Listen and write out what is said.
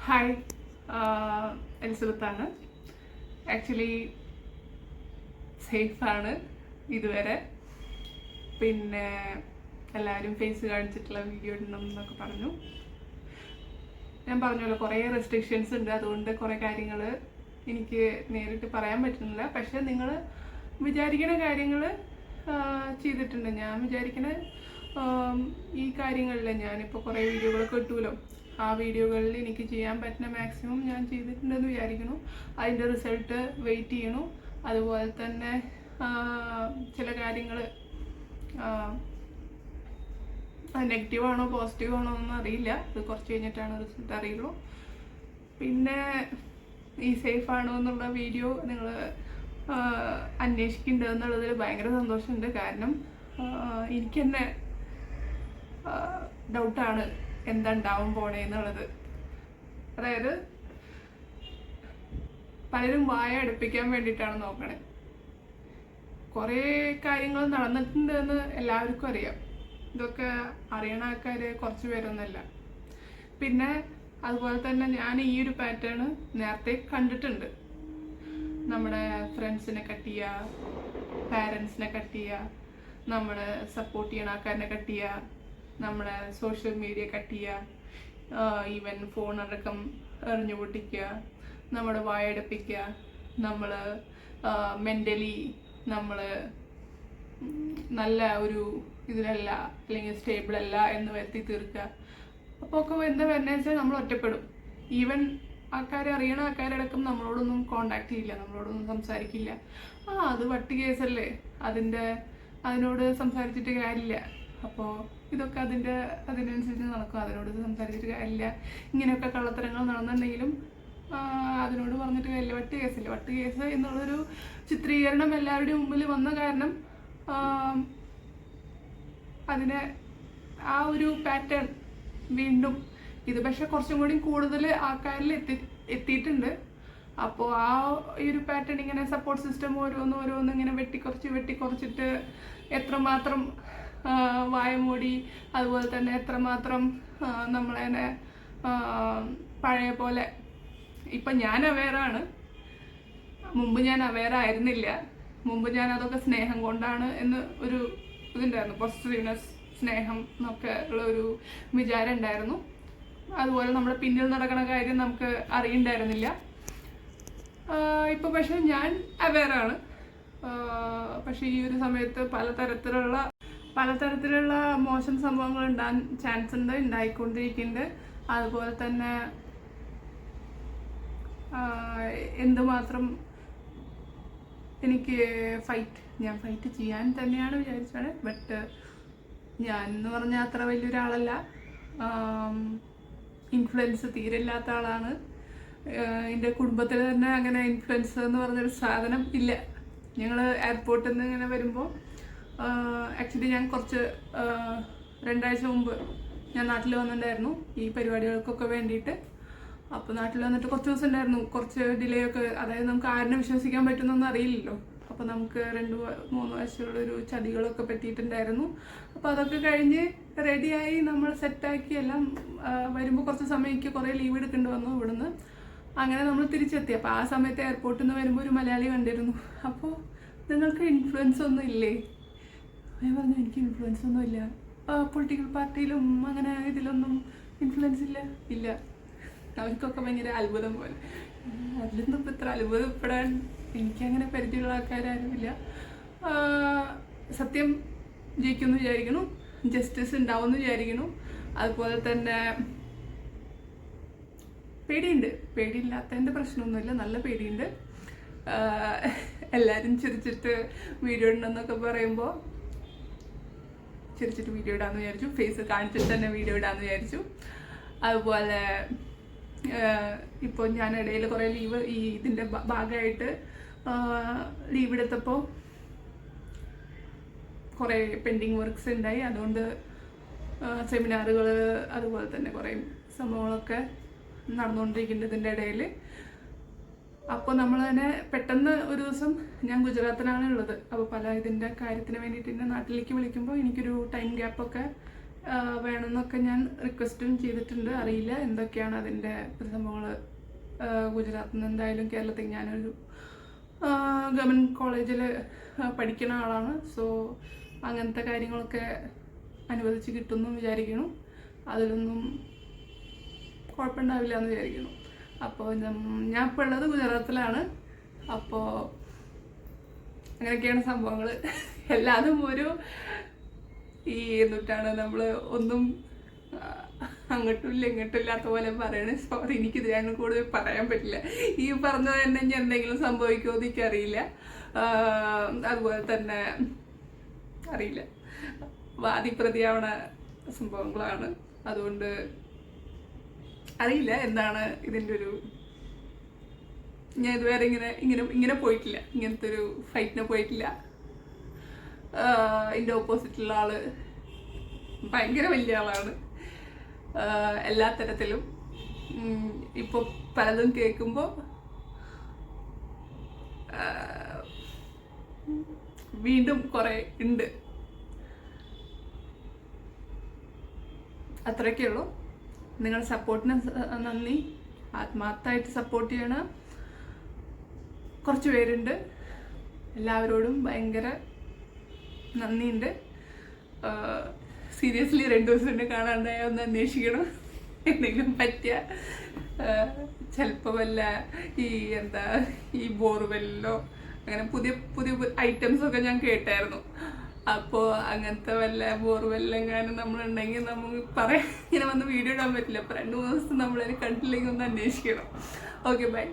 Hi, എലിസബത്താണ്. Actually സേഫാണ് ഇതുവരെ. പിന്നെ എല്ലാവരും ഫേസ് കാണിച്ചിട്ടുള്ള വീഡിയോ ഇടണം എന്നൊക്കെ പറഞ്ഞു. ഞാൻ പറഞ്ഞല്ലോ, കുറേ റെസ്ട്രിക്ഷൻസ് ഉണ്ട്, അതുകൊണ്ട് കുറേ കാര്യങ്ങൾ എനിക്ക് നേരിട്ട് പറയാൻ പറ്റുന്നില്ല. പക്ഷെ നിങ്ങൾ വിചാരിക്കുന്ന കാര്യങ്ങൾ ചെയ്തിട്ടുണ്ട്. ഞാൻ വിചാരിക്കുന്ന ഈ കാര്യങ്ങളിൽ ഞാനിപ്പോൾ കുറേ വീഡിയോകളൊക്കെ ഇട്ടുമല്ലോ, ആ വീഡിയോകളിൽ എനിക്ക് ചെയ്യാൻ പറ്റുന്ന മാക്സിമം ഞാൻ ചെയ്തിട്ടുണ്ടെന്ന് വിചാരിക്കുന്നു. അതിൻ്റെ റിസൾട്ട് വെയിറ്റ് ചെയ്യണു. അതുപോലെ തന്നെ ചില കാര്യങ്ങൾ നെഗറ്റീവാണോ പോസിറ്റീവാണോ എന്നൊന്നും അറിയില്ല. അത് കുറച്ച് കഴിഞ്ഞിട്ടാണ് റിസൾട്ട് അറിയുള്ളൂ. പിന്നെ ഈ സേഫ് ആണോ എന്നുള്ള വീഡിയോ നിങ്ങൾ അന്വേഷിക്കുന്നുണ്ട് എന്നുള്ളതിൽ ഭയങ്കര സന്തോഷമുണ്ട്. കാരണം എനിക്ക് തന്നെ ഡൗട്ടാണ് എന്താ ഉണ്ടാവും പോണേ എന്നുള്ളത്. അതായത് പലരും വായ അടുപ്പിക്കാൻ വേണ്ടിയിട്ടാണ് നോക്കണേ. കുറേ കാര്യങ്ങൾ നടന്നിട്ടുണ്ട് എന്ന് എല്ലാവർക്കും അറിയാം. ഇതൊക്കെ അറിയണ ആൾക്കാർ കുറച്ച് പേരൊന്നുമല്ല. പിന്നെ അതുപോലെ തന്നെ ഞാൻ ഈ ഒരു പാറ്റേൺ നേരത്തെ കണ്ടിട്ടുണ്ട്. നമ്മുടെ ഫ്രണ്ട്സിനെ കട്ട് ചെയ്യുക, പാരൻസിനെ കട്ട് ചെയ്യുക, നമ്മളെ സപ്പോർട്ട് ചെയ്യണ ആൾക്കാരിനെ കട്ട് ചെയ്യുക, നമ്മുടെ സോഷ്യൽ മീഡിയ കട്ട് ചെയ്യുക, ഈവൻ ഫോണടക്കം എറിഞ്ഞു പൊട്ടിക്കുക, നമ്മുടെ വായടപ്പിക്കുക, നമ്മൾ മെൻ്റലി നമ്മൾ നല്ല ഒരു ഇതിലല്ല അല്ലെങ്കിൽ സ്റ്റേബിൾ അല്ല എന്ന് വരുത്തി തീർക്കുക. അപ്പോൾ ഒക്കെ എന്താ വരുന്നതെന്ന് വെച്ചാൽ നമ്മൾ ഒറ്റപ്പെടും. ഈവൻ ആൾക്കാരെ അറിയണ ആൾക്കാരടക്കം നമ്മളോടൊന്നും കോണ്ടാക്ട് ചെയ്യില്ല, നമ്മളോടൊന്നും സംസാരിക്കില്ല. അത് വട്ടി കേസല്ലേ, അതിനോട് സംസാരിച്ചിട്ട് കാര്യമില്ല. അപ്പോൾ ഇതൊക്കെ അതിനനുസരിച്ച് നടക്കും. അതിനോട് സംസാരിച്ചിട്ട് കാര്യമില്ല. ഇങ്ങനെയൊക്കെ കള്ളത്തരങ്ങൾ നടന്നിട്ടുണ്ടെങ്കിലും അതിനോട് പറഞ്ഞിട്ട് കാര്യമില്ല. വട്ട് കേസില്ല. വട്ട് കേസ് എന്നുള്ളൊരു ചിത്രീകരണം എല്ലാവരുടെയും മുമ്പിൽ വന്ന കാരണം അതിനെ ആ ഒരു പാറ്റേൺ വീണ്ടും ഇത് പക്ഷെ കുറച്ചും കൂടി കൂടുതൽ ആൾക്കാരിൽ എത്തിയിട്ടുണ്ട്. അപ്പോൾ ആ ഈ ഒരു പാറ്റേൺ ഇങ്ങനെ സപ്പോർട്ട് സിസ്റ്റം ഓരോന്ന് ഇങ്ങനെ വെട്ടിക്കുറച്ചിട്ട് എത്രമാത്രം വായമൂടി, അതുപോലെ തന്നെ എത്രമാത്രം നമ്മളതിനെ പഴയ പോലെ ഇപ്പം ഞാൻ അവെയറാണ്. മുമ്പ് ഞാൻ അവെയർ ആയിരുന്നില്ല. മുമ്പ് ഞാൻ അതൊക്കെ സ്നേഹം കൊണ്ടാണ് എന്ന് ഒരു ഇതുണ്ടായിരുന്നു, പോസിറ്റീവ്നെസ്, സ്നേഹം എന്നൊക്കെ ഉള്ള ഒരു വിചാരം ഉണ്ടായിരുന്നു. അതുപോലെ നമ്മുടെ പിന്നിൽ നടക്കുന്ന കാര്യം നമുക്ക് അറിയണ്ടായിരുന്നില്ല. ഇപ്പോൾ പക്ഷെ ഞാൻ അവെയറാണ്. പക്ഷെ ഈ ഒരു സമയത്ത് പലതരത്തിലുള്ള മോശം സംഭവങ്ങൾ ഉണ്ടാകാൻ ചാൻസ് ഉണ്ട്, ഉണ്ടായിക്കൊണ്ടിരിക്കുന്നുണ്ട്. അതുപോലെ തന്നെ എന്തുമാത്രം എനിക്ക് ഞാൻ ഫൈറ്റ് ചെയ്യാൻ തന്നെയാണ് വിചാരിച്ചത്. ബട്ട് ഞാൻ എന്ന് പറഞ്ഞാൽ അത്ര വലിയൊരാളല്ല. ഇൻഫ്ലുവൻസ് തീരെ ഇല്ലാത്ത ആളാണ്. എൻ്റെ കുടുംബത്തിൽ തന്നെ അങ്ങനെ ഇൻഫ്ലുവൻസ് എന്ന് പറഞ്ഞൊരു സാധനം ഇല്ല. ഞങ്ങൾ എയർപോർട്ടിൽ നിന്ന് ഇങ്ങനെ വരുമ്പോൾ ആക്ച്വലി ഞാൻ കുറച്ച് 2 ആഴ്ച മുമ്പ് ഞാൻ നാട്ടിൽ വന്നിട്ടുണ്ടായിരുന്നു ഈ പരിപാടികൾക്കൊക്കെ വേണ്ടിയിട്ട്. അപ്പോൾ നാട്ടിൽ വന്നിട്ട് കുറച്ച് ദിവസം ഉണ്ടായിരുന്നു. കുറച്ച് ഡിലേ ഒക്കെ, അതായത് നമുക്ക് ആരിനെ വിശ്വസിക്കാൻ പറ്റുന്നൊന്നും അറിയില്ലല്ലോ. അപ്പോൾ നമുക്ക് 2-3 ആഴ്ചയുള്ളൊരു ചതികളൊക്കെ പറ്റിയിട്ടുണ്ടായിരുന്നു. അപ്പോൾ അതൊക്കെ കഴിഞ്ഞ് റെഡിയായി നമ്മൾ സെറ്റാക്കി എല്ലാം വരുമ്പോൾ കുറച്ച് സമയം എനിക്ക് കുറേ ലീവ് എടുക്കേണ്ടി വന്നു ഇവിടുന്ന്. അങ്ങനെ നമ്മൾ തിരിച്ചെത്തി. അപ്പോൾ ആ സമയത്ത് എയർപോർട്ടിൽ നിന്ന് വരുമ്പോൾ ഒരു മലയാളി കണ്ടിരുന്നു. അപ്പോൾ നിങ്ങൾക്ക് ഇൻഫ്ലുവൻസ് ഒന്നും ഇല്ലേ? ഞാൻ പറഞ്ഞു, എനിക്ക് ഇൻഫ്ലുവൻസ് ഒന്നും ഇല്ല. പൊളിറ്റിക്കൽ പാർട്ടിയിലും അങ്ങനെ ഇതിലൊന്നും ഇൻഫ്ലുവൻസ് ഇല്ല. അവർക്കൊക്കെ ഭയങ്കര അത്ഭുതം പോലെ. അതിലൊന്നും ഇപ്പം ഇത്ര അത്ഭുതപ്പെടാൻ എനിക്കങ്ങനെ പരിചയമുള്ള ആൾക്കാരാരുമില്ല. സത്യം ജയിക്കുമെന്ന് വിചാരിക്കുന്നു, ജസ്റ്റിസ് ഉണ്ടാവുമെന്ന് വിചാരിക്കുന്നു. അതുപോലെ തന്നെ പേടിയുണ്ട്. പേടിയില്ലാത്തതിൻ്റെ പ്രശ്നമൊന്നുമില്ല, നല്ല പേടിയുണ്ട്. എല്ലാവരും ചിരിച്ചിട്ട് വീഡിയോ ഉണ്ടെന്നൊക്കെ പറയുമ്പോൾ ചിരിച്ചിട്ട് വീഡിയോ ഇടാമെന്ന് വിചാരിച്ചു. ഫേസ് കാണിച്ചിട്ട് തന്നെ വീഡിയോ ഇടാമെന്ന് വിചാരിച്ചു. അതുപോലെ ഇപ്പോൾ ഞാൻ ഇടയിൽ കുറേ ലീവ് ഇതിൻ്റെ ഭാഗമായിട്ട് ലീവ് എടുത്തപ്പോൾ കുറേ പെൻഡിങ് വർക്ക്സ് ഉണ്ടായി. അതുകൊണ്ട് സെമിനാറുകൾ അതുപോലെ തന്നെ കുറേ സംഭവങ്ങളൊക്കെ നടന്നുകൊണ്ടിരിക്കുന്നുണ്ട് ഇതിൻ്റെ ഇടയിൽ. അപ്പോൾ നമ്മൾ തന്നെ പെട്ടെന്ന് ഒരു ദിവസം ഞാൻ ഗുജറാത്തിലാണ് ഉള്ളത്. അപ്പോൾ ഇതിൻ്റെ കാര്യത്തിന് വേണ്ടിയിട്ട് എന്നെ നാട്ടിലേക്ക് വിളിക്കുമ്പോൾ എനിക്കൊരു ടൈം ഗ്യാപ്പൊക്കെ വേണമെന്നൊക്കെ ഞാൻ റിക്വസ്റ്റും ചെയ്തിട്ടുണ്ട്. അറിയില്ല എന്തൊക്കെയാണ് അതിൻ്റെ സംഭവങ്ങൾ. ഗുജറാത്തിൽ നിന്ന് എന്തായാലും കേരളത്തിൽ ഞാനൊരു ഗവൺമെൻറ് കോളേജിൽ പഠിക്കുന്ന ആളാണ്. സോ അങ്ങനത്തെ കാര്യങ്ങളൊക്കെ അനുവദിച്ച് കിട്ടുമെന്ന് വിചാരിക്കുന്നു. അതിലൊന്നും കുഴപ്പമുണ്ടാവില്ല എന്ന് വിചാരിക്കുന്നു. അപ്പോൾ ഞാൻ ഇപ്പോൾ ഉള്ളത് ഗുജറാത്തിലാണ്. അപ്പോൾ അങ്ങനെയൊക്കെയാണ് സംഭവങ്ങൾ. എല്ലാതും ഒരു ഈ എന്നിട്ടാണ് നമ്മൾ ഒന്നും അങ്ങോട്ടും ഇല്ല ഇങ്ങോട്ടും ഇല്ലാത്ത പോലെ പറയണേ. സോറി, എനിക്കിതിനാണ് കൂടുതൽ പറയാൻ പറ്റില്ല. ഈ പറഞ്ഞത് തന്നെ ഇനി എന്തെങ്കിലും സംഭവിക്കുമോ എന്ന് എനിക്കറിയില്ല. അതുപോലെ തന്നെ അറിയില്ല, വാദിപ്രതിയാവണ സംഭവങ്ങളാണ്. അതുകൊണ്ട് അറിയില്ല എന്താണ് ഇതിൻ്റെ ഒരു. ഞാൻ ഇതുവരെ ഇങ്ങനെ പോയിട്ടില്ല, ഇങ്ങനത്തെ ഒരു ഫൈറ്റിന് പോയിട്ടില്ല. എൻ്റെ ഓപ്പോസിറ്റുള്ള ആള് ഭയങ്കര വലിയ ആളാണ് എല്ലാ തരത്തിലും. ഇപ്പോൾ പലതും കേൾക്കുമ്പോൾ വീണ്ടും കുറേ ഉണ്ട്. അത്രയൊക്കെ ഉള്ളൂ. നിങ്ങളുടെ സപ്പോർട്ടിന് നന്ദി. ആത്മാർത്ഥമായിട്ട് സപ്പോർട്ട് ചെയ്യണ കുറച്ച് പേരുണ്ട്. എല്ലാവരോടും ഭയങ്കര നന്ദിയുണ്ട്. സീരിയസ്ലി 2 ദിവസം കൊണ്ട് കാണാണ്ടായ ഒന്ന് അന്വേഷിക്കണം. എന്തെങ്കിലും പറ്റിയ ചിലപ്പോൾ വല്ല ഈ ബോർവെല്ലോ അങ്ങനെ പുതിയ പുതിയ ഐറ്റംസൊക്കെ ഞാൻ കേട്ടായിരുന്നു. അപ്പോൾ അങ്ങനത്തെ വല്ല ബോർവെല്ലെങ്ങാനും നമ്മളുണ്ടെങ്കിൽ നമുക്ക് ഇങ്ങനെ വന്ന് വീഡിയോ ഇടാൻ പറ്റില്ല. അപ്പോൾ 2-3 ദിവസം നമ്മളതിന് കണ്ടില്ലെങ്കിൽ ഒന്ന് അന്വേഷിക്കണം. Okay, by.